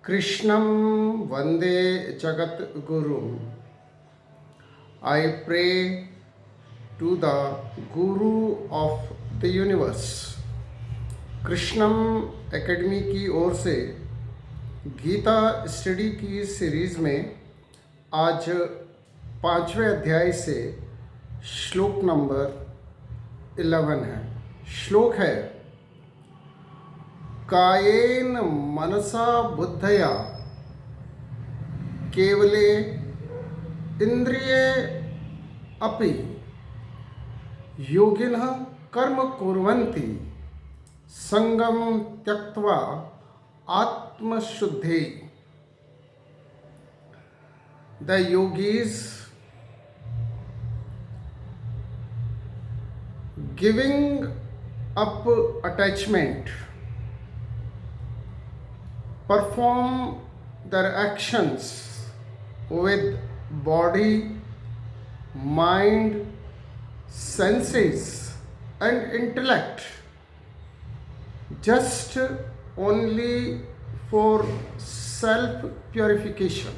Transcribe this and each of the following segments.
Krishnam Vande Jagat Guru. I pray to the Guru of the Universe. Krishnam academy की ओर से Gita study की series में आज 5वें अध्याय से श्लोक नंबर 11 है। श्लोक है, कायेन मनसा बुद्धया केवले इंद्रिये अपि योगिनः कर्म कुर्वन्ति संगम त्यक्त्वा आत्मशुद्धि। The yogis giving up attachment perform their actions with body, mind, senses and intellect just only for self purification.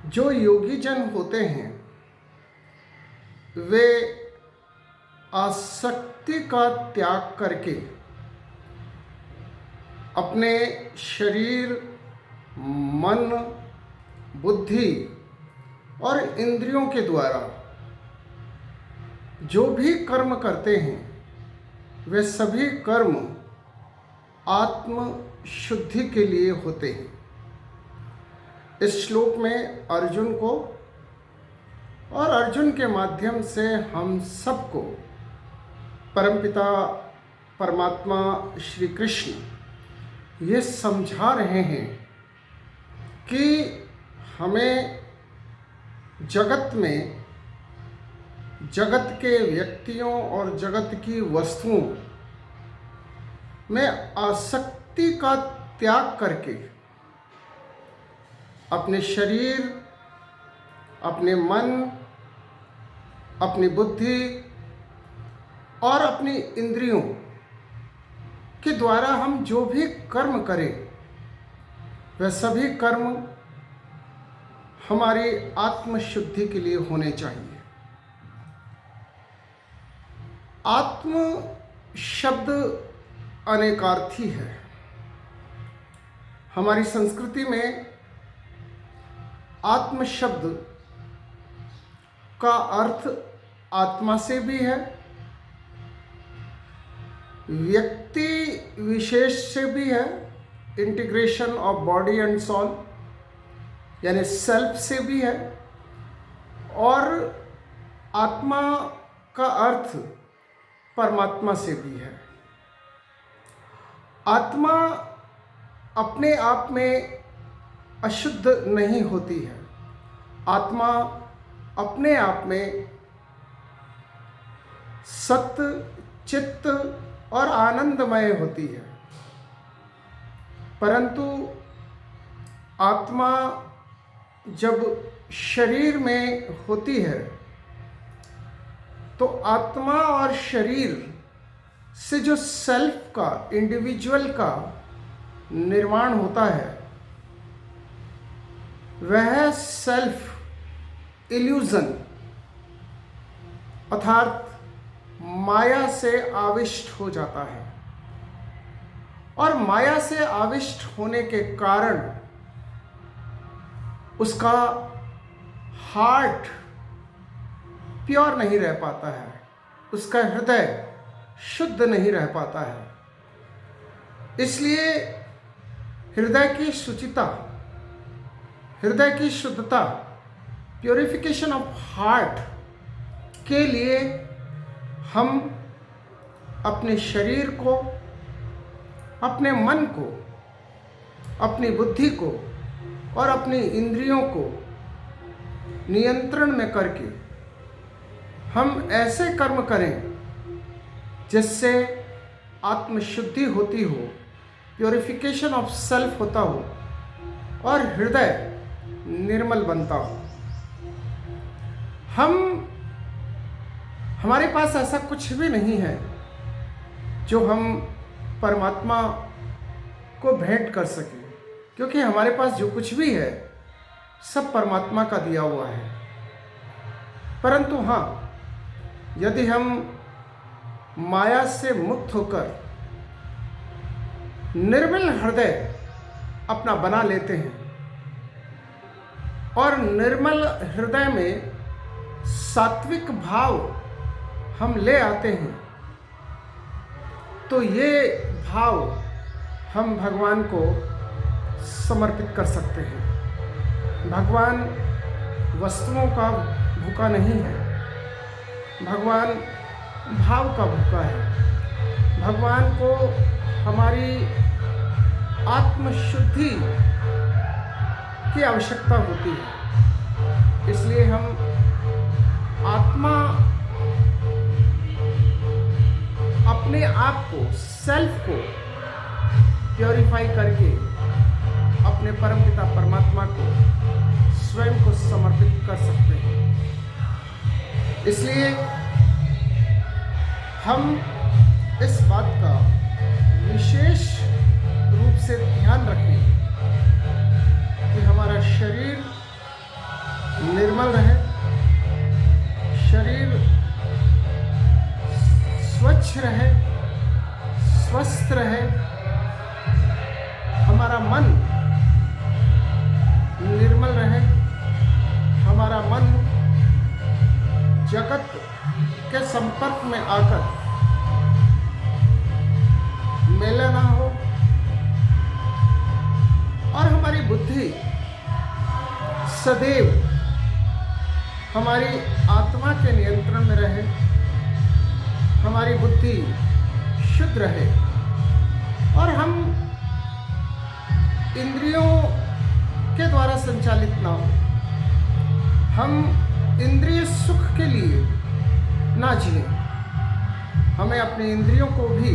जो योगी जन होते हैं वे आसक्ति का त्याग करके अपने शरीर, मन, बुद्धि और इंद्रियों के द्वारा जो भी कर्म करते हैं वे सभी कर्म आत्म शुद्धि के लिए होते हैं। इस श्लोक में अर्जुन को और अर्जुन के माध्यम से हम सबको परमपिता परमात्मा श्री कृष्ण ये समझा रहे हैं कि हमें जगत में जगत के व्यक्तियों और जगत की वस्तुओं में आसक्ति का त्याग करके अपने शरीर, अपने मन, अपनी बुद्धि और अपनी इंद्रियों के द्वारा हम जो भी कर्म करें वह सभी कर्म हमारी आत्मशुद्धि के लिए होने चाहिए। आत्म शब्द अनेकार्थी है। हमारी संस्कृति में आत्म शब्द का अर्थ आत्मा से भी है, व्यक्ति विशेष से भी है, integration of body and soul यानी सेल्फ से भी है, और आत्मा का अर्थ परमात्मा से भी है। आत्मा अपने आप में अशुद्ध नहीं होती है। आत्मा अपने आप में सत्य, चित्त और आनंदमय होती है, परंतु आत्मा जब शरीर में होती है तो आत्मा और शरीर से जो सेल्फ का, इंडिविजुअल का निर्माण होता है वह सेल्फ इल्यूजन अर्थात माया से आविष्ट हो जाता है, और माया से आविष्ट होने के कारण उसका हार्ट प्योर नहीं रह पाता है, उसका हृदय शुद्ध नहीं रह पाता है। इसलिए हृदय की शुचिता, हृदय की शुद्धता, प्योरिफिकेशन ऑफ हार्ट के लिए हम अपने शरीर को, अपने मन को, अपनी बुद्धि को और अपनी इंद्रियों को नियंत्रण में करके हम ऐसे कर्म करें जिससे आत्मशुद्धि होती हो, प्योरिफिकेशन ऑफ सेल्फ होता हो और हृदय निर्मल बनता हो। हमारे पास ऐसा कुछ भी नहीं है जो हम परमात्मा को भेंट कर सकें, क्योंकि हमारे पास जो कुछ भी है सब परमात्मा का दिया हुआ है। परंतु हाँ, यदि हम माया से मुक्त होकर निर्मल हृदय अपना बना लेते हैं और निर्मल हृदय में सात्विक भाव हम ले आते हैं, तो ये भाव हम भगवान को समर्पित कर सकते हैं। भगवान वस्तुओं का भूखा नहीं है, भगवान भाव का भूखा है। भगवान को हमारी आत्मशुद्धि की आवश्यकता होती है। इसलिए हम आत्मा अपने आप को, सेल्फ को प्योरीफाई करके अपने परमपिता परमात्मा को स्वयं को समर्पित कर सकते हैं। इसलिए हम इस बात का विशेष रूप से ध्यान रखें कि हमारा शरीर निर्मल रहे, शरीर स्वच्छ रहे, स्वस्थ रहे, हमारा मन निर्मल रहे, हमारा मन जगत के संपर्क में आकर मेला ना हो और हमारी बुद्धि सदैव हमारी आत्मा के नियंत्रण में रहे, हमारी बुद्धि शुद्ध रहे और हम इंद्रियों के द्वारा संचालित ना हो। हम इंद्रिय सुख के लिए ना जिए, हमें अपने इंद्रियों को भी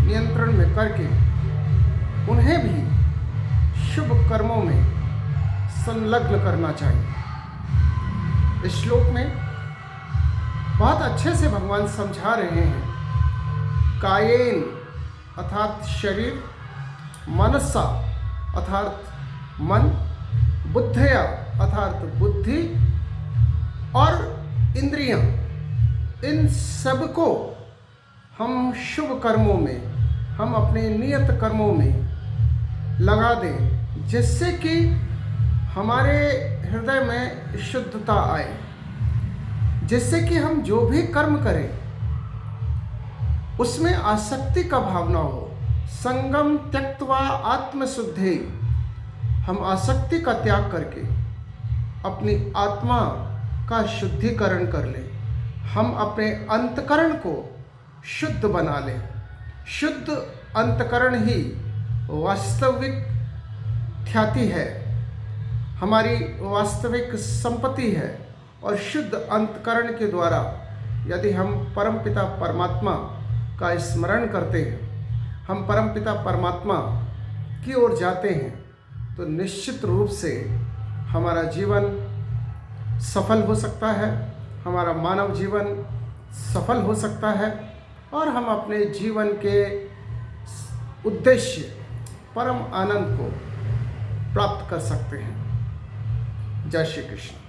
नियंत्रण में करके उन्हें भी शुभ कर्मों में संलग्न करना चाहिए। इस श्लोक में बहुत अच्छे से भगवान समझा रहे हैं, कायेन अर्थात शरीर, मनसा अर्थात मन, बुद्धया अर्थात बुद्धि और इंद्रियां, इन सब को हम शुभ कर्मों में, हम अपने नियत कर्मों में लगा दें, जिससे कि हमारे हृदय में शुद्धता आए, जिससे कि हम जो भी कर्म करें उसमें आसक्ति का भावना हो। संगम त्यक्त्वा आत्मशुद्धि, हम आसक्ति का त्याग करके अपनी आत्मा का शुद्धिकरण कर लें, हम अपने अंतकरण को शुद्ध बना लें। शुद्ध अंतकरण ही वास्तविक ख्याति है, हमारी वास्तविक संपत्ति है। और शुद्ध अंतकरण के द्वारा यदि हम परमपिता परमात्मा का स्मरण करते हैं, हम परमपिता परमात्मा की ओर जाते हैं, तो निश्चित रूप से हमारा जीवन सफल हो सकता है, हमारा मानव जीवन सफल हो सकता है और हम अपने जीवन के उद्देश्य परम आनंद को प्राप्त कर सकते हैं। जय श्री कृष्ण।